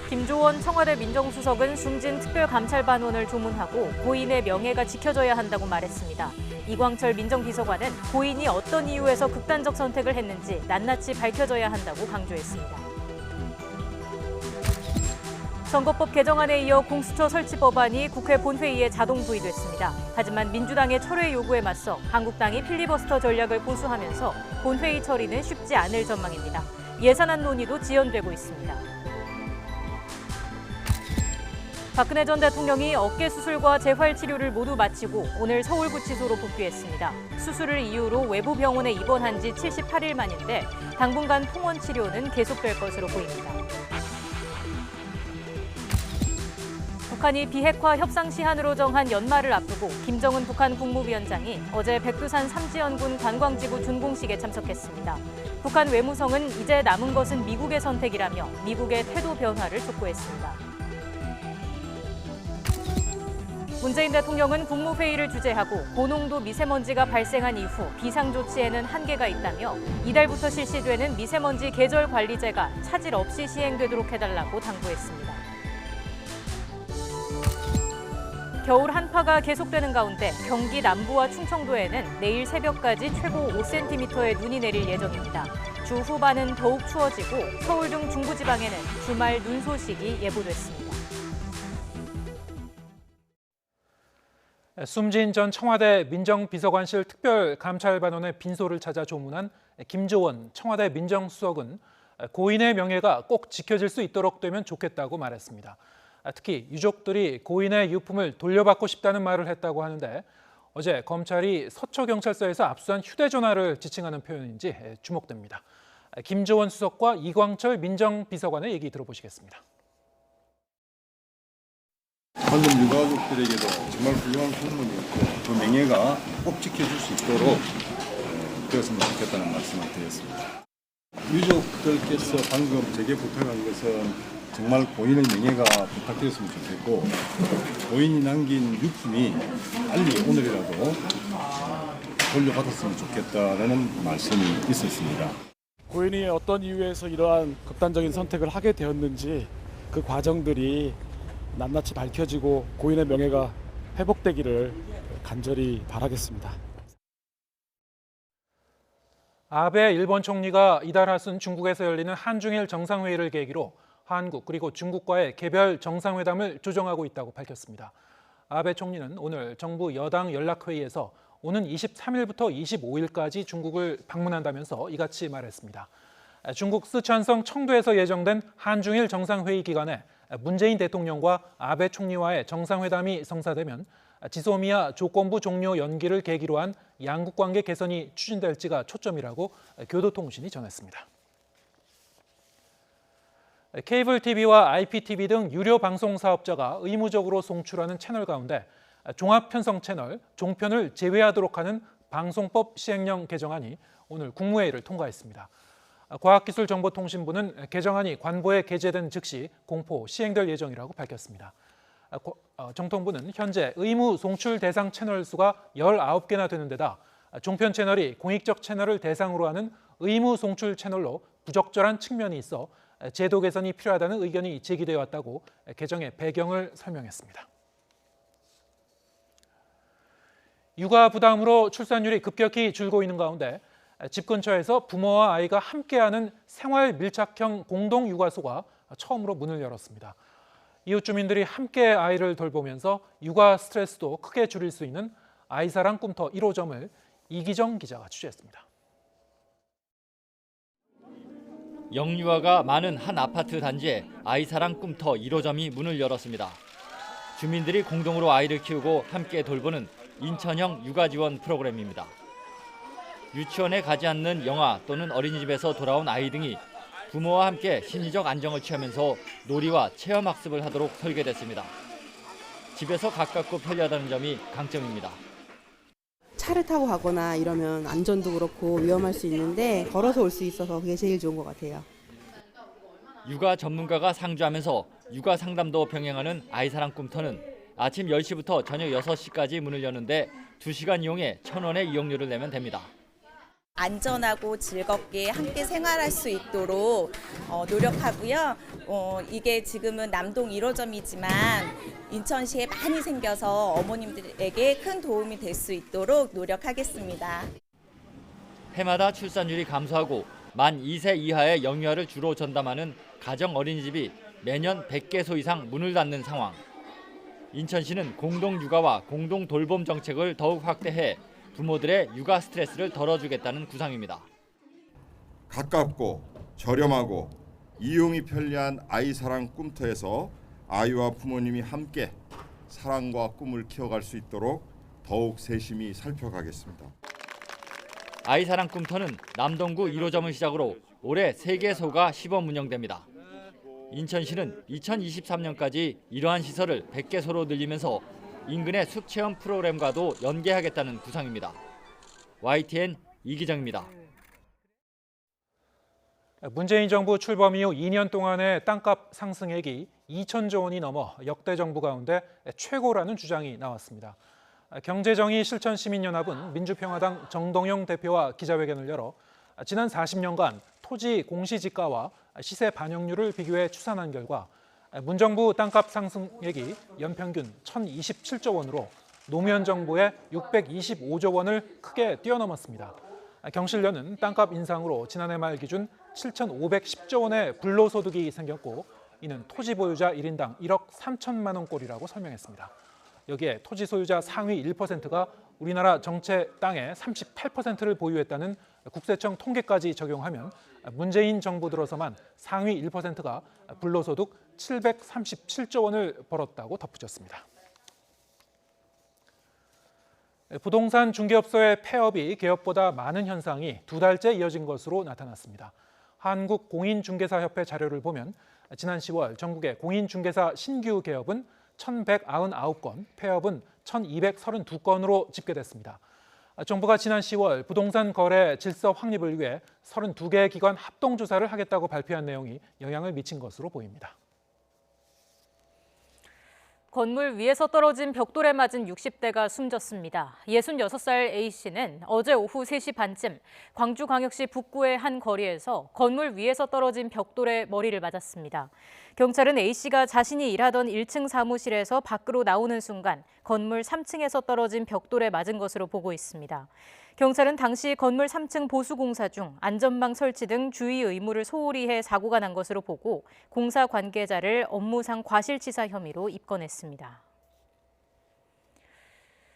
김조원 청와대 민정수석은 숨진 특별감찰반원을 조문하고 고인의 명예가 지켜져야 한다고 말했습니다. 이광철 민정비서관은 고인이 어떤 이유에서 극단적 선택을 했는지 낱낱이 밝혀져야 한다고 강조했습니다. 선거법 개정안에 이어 공수처 설치 법안이 국회 본회의에 자동 도입됐습니다. 하지만 민주당의 철회 요구에 맞서 한국당이 필리버스터 전략을 고수하면서 본회의 처리는 쉽지 않을 전망입니다. 예산안 논의도 지연되고 있습니다. 박근혜 전 대통령이 어깨 수술과 재활 치료를 모두 마치고 오늘 서울구치소로 복귀했습니다. 수술을 이유로 외부 병원에 입원한 지 78일 만인데 당분간 통원 치료는 계속될 것으로 보입니다. 북한이 비핵화 협상 시한으로 정한 연말을 앞두고 김정은 북한 국무위원장이 어제 백두산 삼지연군 관광지구 준공식에 참석했습니다. 북한 외무성은 이제 남은 것은 미국의 선택이라며 미국의 태도 변화를 촉구했습니다. 문재인 대통령은 국무회의를 주재하고 고농도 미세먼지가 발생한 이후 비상조치에는 한계가 있다며 이달부터 실시되는 미세먼지 계절관리제가 차질 없이 시행되도록 해달라고 당부했습니다. 겨울 한파가 계속되는 가운데 경기 남부와 충청도에는 내일 새벽까지 최고 5cm의 눈이 내릴 예정입니다. 주 후반은 더욱 추워지고 서울 등 중부지방에는 주말 눈 소식이 예보됐습니다. 숨진 전 청와대 민정비서관실 특별감찰반원의 빈소를 찾아 조문한 김조원 청와대 민정수석은 고인의 명예가 꼭 지켜질 수 있도록 되면 좋겠다고 말했습니다. 특히 유족들이 고인의 유품을 돌려받고 싶다는 말을 했다고 하는데 어제 검찰이 서초경찰서에서 압수한 휴대전화를 지칭하는 표현인지 주목됩니다. 김조원 수석과 이광철 민정비서관의 얘기 들어보시겠습니다. 방금 유가족들에게도 정말 훌륭한 공무원이었고 그 명예가 꼭 지켜줄 수 있도록 되었으면 좋겠다는 말씀을 드렸습니다. 유족들께서 방금 제게 부탁한 것은 정말 고인의 명예가 부탁드렸으면 좋겠고 고인이 남긴 유품이 빨리 오늘이라도 돌려받았으면 좋겠다는 말씀이 있었습니다. 고인이 어떤 이유에서 이러한 극단적인 선택을 하게 되었는지 그 과정들이 낱낱이 밝혀지고 고인의 명예가 회복되기를 간절히 바라겠습니다. 아베 일본 총리가 이달 하순 중국에서 열리는 한중일 정상회의를 계기로 한국 그리고 중국과의 개별 정상회담을 조정하고 있다고 밝혔습니다. 아베 총리는 오늘 정부 여당 연락회의에서 오는 23일부터 25일까지 중국을 방문한다면서 이같이 말했습니다. 중국 쓰촨성 청도에서 예정된 한중일 정상회의 기간에 문재인 대통령과 아베 총리와의 정상회담이 성사되면 지소미아 조건부 종료 연기를 계기로 한 양국 관계 개선이 추진될지가 초점이라고 교도통신이 전했습니다. 케이블 TV와 IPTV 등 유료 방송 사업자가 의무적으로 송출하는 채널 가운데 종합편성 채널, 종편을 제외하도록 하는 방송법 시행령 개정안이 오늘 국무회의를 통과했습니다. 과학기술정보통신부는 개정안이 관보에 게재된 즉시 공포 시행될 예정이라고 밝혔습니다. 정통부는 현재 의무 송출 대상 채널 수가 19개나 되는 데다 종편 채널이 공익적 채널을 대상으로 하는 의무 송출 채널로 부적절한 측면이 있어 제도 개선이 필요하다는 의견이 제기되어 왔다고 개정의 배경을 설명했습니다. 육아 부담으로 출산율이 급격히 줄고 있는 가운데 집 근처에서 부모와 아이가 함께하는 생활 밀착형 공동 육아소가 처음으로 문을 열었습니다. 이웃 주민들이 함께 아이를 돌보면서 육아 스트레스도 크게 줄일 수 있는 아이사랑 꿈터 1호점을 이기정 기자가 취재했습니다. 영유아가 많은 한 아파트 단지에 아이사랑 꿈터 1호점이 문을 열었습니다. 주민들이 공동으로 아이를 키우고 함께 돌보는 인천형 육아 지원 프로그램입니다. 유치원에 가지 않는 영아 또는 어린이집에서 돌아온 아이 등이 부모와 함께 심리적 안정을 취하면서 놀이와 체험학습을 하도록 설계됐습니다. 집에서 가깝고 편리하다는 점이 강점입니다. 차를 타고 가거나 이러면 안전도 그렇고 위험할 수 있는데 걸어서 올 수 있어서 그게 제일 좋은 것 같아요. 육아 전문가가 상주하면서 육아 상담도 병행하는 아이사랑 꿈터는 아침 10시부터 저녁 6시까지 문을 여는데 2시간 이용에 1,000원의 이용료를 내면 됩니다. 안전하고 즐겁게 함께 생활할 수 있도록 노력하고요. 이게 지금은 남동 1호점이지만 인천시에 많이 생겨서 어머님들에게 큰 도움이 될 수 있도록 노력하겠습니다. 해마다 출산율이 감소하고 만 2세 이하의 영유아를 주로 전담하는 가정 어린이집이 매년 100개소 이상 문을 닫는 상황. 인천시는 공동 육아와 공동 돌봄 정책을 더욱 확대해 부모들의 육아 스트레스를 덜어주겠다는 구상입니다. 가깝고 저렴하고 이용이 편리한 아이사랑 꿈터에서 아이와 부모님이 함께 사랑과 꿈을 키워갈 수 있도록 더욱 세심히 살펴가겠습니다. 아이사랑 꿈터는 남동구 1호점을 시작으로 올해 3개소가 시범 운영됩니다. 인천시는 2023년까지 이러한 시설을 100개소로 늘리면서 인근의 숲체험 프로그램과도 연계하겠다는 구상입니다. YTN 이기정입니다. 문재인 정부 출범 이후 2년 동안의 땅값 상승액이 2천조 원이 넘어 역대 정부 가운데 최고라는 주장이 나왔습니다. 경제정의 실천시민연합은 민주평화당 정동영 대표와 기자회견을 열어 지난 40년간 토지 공시지가와 시세 반영률을 비교해 추산한 결과 문정부 땅값 상승액이 연평균 1,027조 원으로 노무현 정부의 625조 원을 크게 뛰어넘었습니다. 경실련은 땅값 인상으로 지난해 말 기준 7,510조 원의 불로소득이 생겼고 이는 토지 보유자 1인당 1억 3천만 원꼴이라고 설명했습니다. 여기에 토지 소유자 상위 1%가 우리나라 전체 땅의 38%를 보유했다는 국세청 통계까지 적용하면 문재인 정부 들어서만 상위 1%가 불로소득 737조 원을 벌었다고 덧붙였습니다. 부동산 중개업소의 폐업이 개업보다 많은 현상이 2달째 이어진 것으로 나타났습니다. 한국공인중개사협회 자료를 보면 지난 10월 전국의 공인중개사 신규 개업은 1,199건, 폐업은 1,232건으로 집계됐습니다. 정부가 지난 10월 부동산 거래 질서 확립을 위해 32개 기관 합동조사를 하겠다고 발표한 내용이 영향을 미친 것으로 보입니다. 건물 위에서 떨어진 벽돌에 맞은 60대가 숨졌습니다. 66살 A씨는 어제 오후 3시 반쯤 광주광역시 북구의 한 거리에서 건물 위에서 떨어진 벽돌에 머리를 맞았습니다. 경찰은 A씨가 자신이 일하던 1층 사무실에서 밖으로 나오는 순간 건물 3층에서 떨어진 벽돌에 맞은 것으로 보고 있습니다. 경찰은 당시 건물 3층 보수공사 중 안전망 설치 등 주의 의무를 소홀히 해 사고가 난 것으로 보고 공사 관계자를 업무상 과실치사 혐의로 입건했습니다.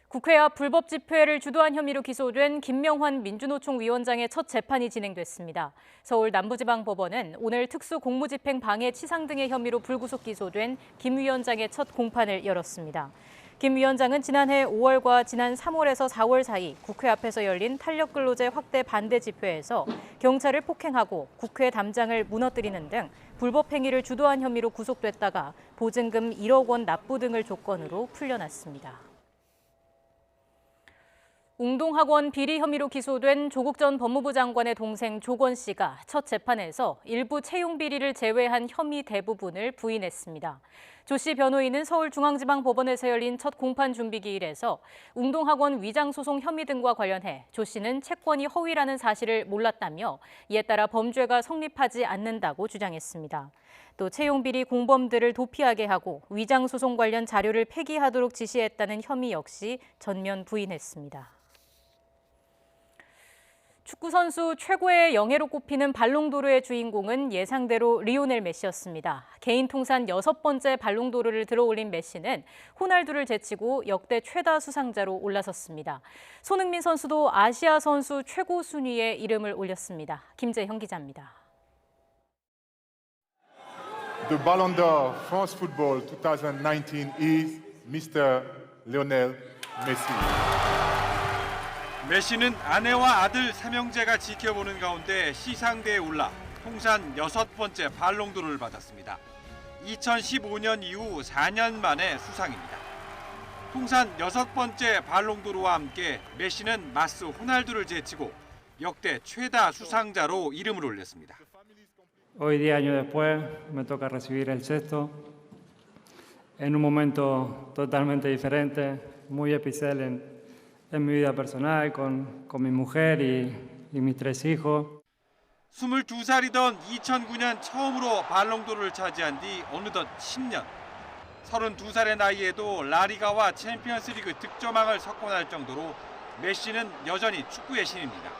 국회 앞 불법 집회를 주도한 혐의로 기소된 김명환 민주노총 위원장의 첫 재판이 진행됐습니다. 서울 남부지방법원은 오늘 특수공무집행 방해 치상 등의 혐의로 불구속 기소된 김 위원장의 첫 공판을 열었습니다. 김 위원장은 지난해 5월과 지난 3월에서 4월 사이 국회 앞에서 열린 탄력근로제 확대 반대 집회에서 경찰을 폭행하고 국회 담장을 무너뜨리는 등 불법 행위를 주도한 혐의로 구속됐다가 보증금 1억 원 납부 등을 조건으로 풀려났습니다. 웅동학원 비리 혐의로 기소된 조국 전 법무부 장관의 동생 조건 씨가 첫 재판에서 일부 채용 비리를 제외한 혐의 대부분을 부인했습니다. 조 씨 변호인은 서울중앙지방법원에서 열린 첫 공판 준비기일에서 웅동학원 위장소송 혐의 등과 관련해 조 씨는 채권이 허위라는 사실을 몰랐다며 이에 따라 범죄가 성립하지 않는다고 주장했습니다. 또 채용 비리 공범들을 도피하게 하고 위장소송 관련 자료를 폐기하도록 지시했다는 혐의 역시 전면 부인했습니다. 축구선수 최고의 영예로 꼽히는 발롱도르의 주인공은 예상대로 리오넬 메시였습니다. 개인 통산 6번째 발롱도르를 들어올린 메시는 호날두를 제치고 역대 최다 수상자로 올라섰습니다. 손흥민 선수도 아시아 선수 최고 순위에 이름을 올렸습니다. 김재형 기자입니다. The Ballon d'Or France Football 2019 is Mr. Lionel Messi. 메시는 아내와 아들 3형제가 지켜보는 가운데 시상대에 올라 통산 6번째 발롱도르를 받았습니다. 2015년 이후 4년 만에 수상입니다. 통산 6번째 발롱도르와 함께 메시는 마스 호날두를 제치고 역대 최다 수상자로 이름을 올렸습니다. Hoy 10 años después me toca recibir el sexto en un momento totalmente diferente, muy especial en mi vida personal, con mi mujer y mis 3 hijos. 22살이던 2009년 처음으로 발롱도르를 차지한 뒤 어느덧 10년. 32살의 나이에도 라리가와 챔피언스리그 득점왕을 석권할 정도로 메시는 여전히 축구의 신입니다.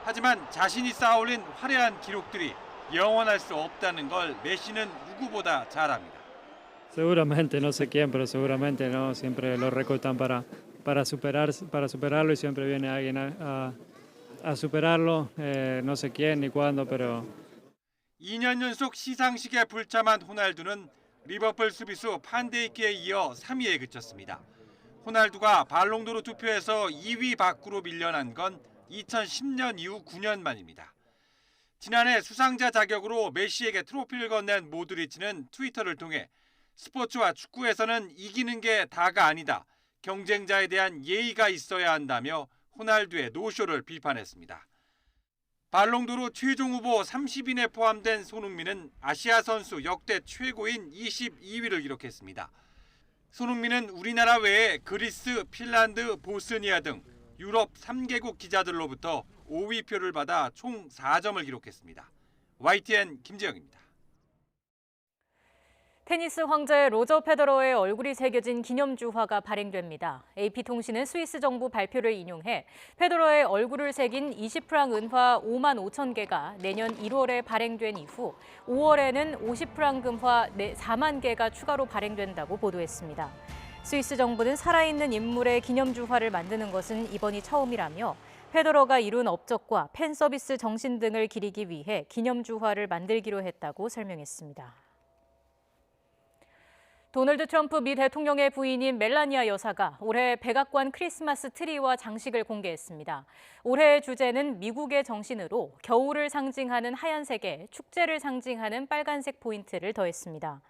하지만 자신이 쌓아올린 화려한 기록들이 영원할 수 없다는 걸 메시는 누구보다 잘 압니다. Seguramente, no sé quién, pero seguramente no siempre lo recortan para superarlo y siempre viene alguien a superarlo. No sé quién ni cuándo, pero 2년 연속 시상식에 불참한 호날두는 리버풀 수비수 판데이크에 이어 3위에 그쳤습니다. 호날두가 발롱도르 투표에서 2위 밖으로 밀려난 건 2010년 이후 9년 만입니다. 지난해 수상자 자격으로 메시에게 트로피를 건넨 모드리치는 트위터를 통해 스포츠와 축구에서는 이기는 게 다가 아니다. 경쟁자에 대한 예의가 있어야 한다며 호날두의 노쇼를 비판했습니다. 발롱도르 최종 후보 30인에 포함된 손흥민은 아시아 선수 역대 최고인 22위를 기록했습니다. 손흥민은 우리나라 외에 그리스, 핀란드, 보스니아 등 유럽 3개국 기자들로부터 5위표를 받아 총 4점을 기록했습니다. YTN 김재영입니다. 테니스 황제 로저 페더러의 얼굴이 새겨진 기념주화가 발행됩니다. AP통신은 스위스 정부 발표를 인용해 페더러의 얼굴을 새긴 20프랑 은화 5만 5천 개가 내년 1월에 발행된 이후 5월에는 50프랑 금화 4만 개가 추가로 발행된다고 보도했습니다. 스위스 정부는 살아있는 인물의 기념주화를 만드는 것은 이번이 처음이라며 페더러가 이룬 업적과 팬 서비스 정신 등을 기리기 위해 기념주화를 만들기로 했다고 설명했습니다. 도널드 트럼프 미 대통령의 부인인 멜라니아 여사가 올해 백악관 크리스마스 트리와 장식을 공개했습니다. 올해의 주제는 미국의 정신으로 겨울을 상징하는 하얀색에 축제를 상징하는 빨간색 포인트를 더했습니다.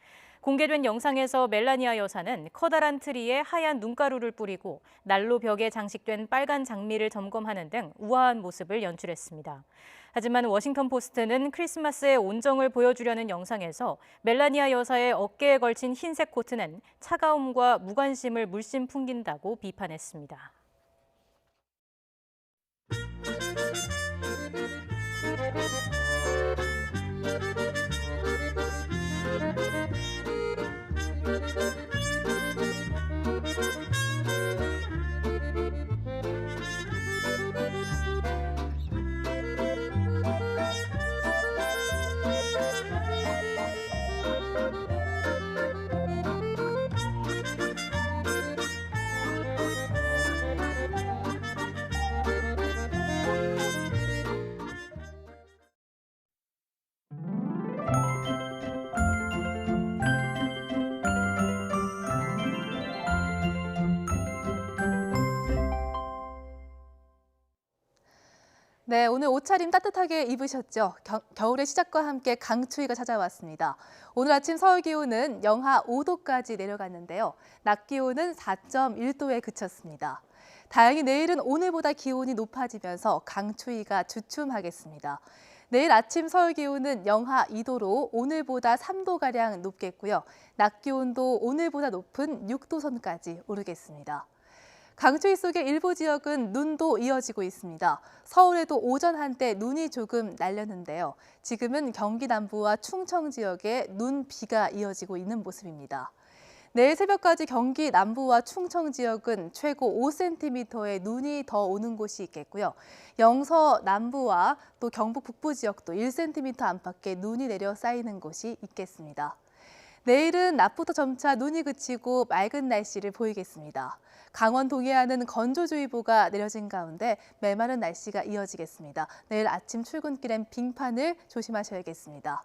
공개된 영상에서 멜라니아 여사는 커다란 트리에 하얀 눈가루를 뿌리고 난로 벽에 장식된 빨간 장미를 점검하는 등 우아한 모습을 연출했습니다. 하지만 워싱턴 포스트는 크리스마스의 온정을 보여주려는 영상에서 멜라니아 여사의 어깨에 걸친 흰색 코트는 차가움과 무관심을 물씬 풍긴다고 비판했습니다. 네, 오늘 옷차림 따뜻하게 입으셨죠? 겨울의 시작과 함께 강추위가 찾아왔습니다. 오늘 아침 서울 기온은 영하 5도까지 내려갔는데요. 낮 기온은 4.1도에 그쳤습니다. 다행히 내일은 오늘보다 기온이 높아지면서 강추위가 주춤하겠습니다. 내일 아침 서울 기온은 영하 2도로 오늘보다 3도가량 높겠고요. 낮 기온도 오늘보다 높은 6도 선까지 오르겠습니다. 강추위 속에 일부 지역은 눈도 이어지고 있습니다. 서울에도 오전 한때 눈이 조금 날렸는데요. 지금은 경기 남부와 충청 지역에 눈비가 이어지고 있는 모습입니다. 내일 새벽까지 경기 남부와 충청 지역은 최고 5cm의 눈이 더 오는 곳이 있겠고요. 영서 남부와 또 경북 북부 지역도 1cm 안팎의 눈이 내려 쌓이는 곳이 있겠습니다. 내일은 낮부터 점차 눈이 그치고 맑은 날씨를 보이겠습니다. 강원 동해안은 건조주의보가 내려진 가운데 메마른 날씨가 이어지겠습니다. 내일 아침 출근길엔 빙판을 조심하셔야겠습니다.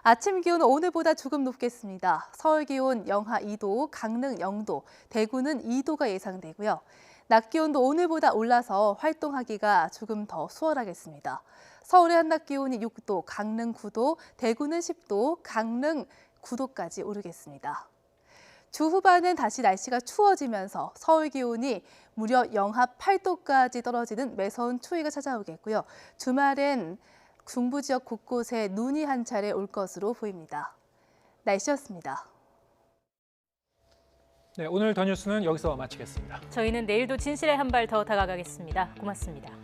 아침 기온은 오늘보다 조금 높겠습니다. 서울 기온 영하 2도, 강릉 0도, 대구는 2도가 예상되고요. 낮 기온도 오늘보다 올라서 활동하기가 조금 더 수월하겠습니다. 서울의 한낮 기온이 6도, 강릉 9도, 대구는 10도, 강릉 9도까지 오르겠습니다. 주 후반은 다시 날씨가 추워지면서 서울 기온이 무려 영하 8도까지 떨어지는 매서운 추위가 찾아오겠고요. 주말엔 중부 지역 곳곳에 눈이 한 차례 올 것으로 보입니다. 날씨였습니다. 네, 오늘 더 뉴스는 여기서 마치겠습니다. 저희는 내일도 진실에 한 발 더 다가가겠습니다. 고맙습니다.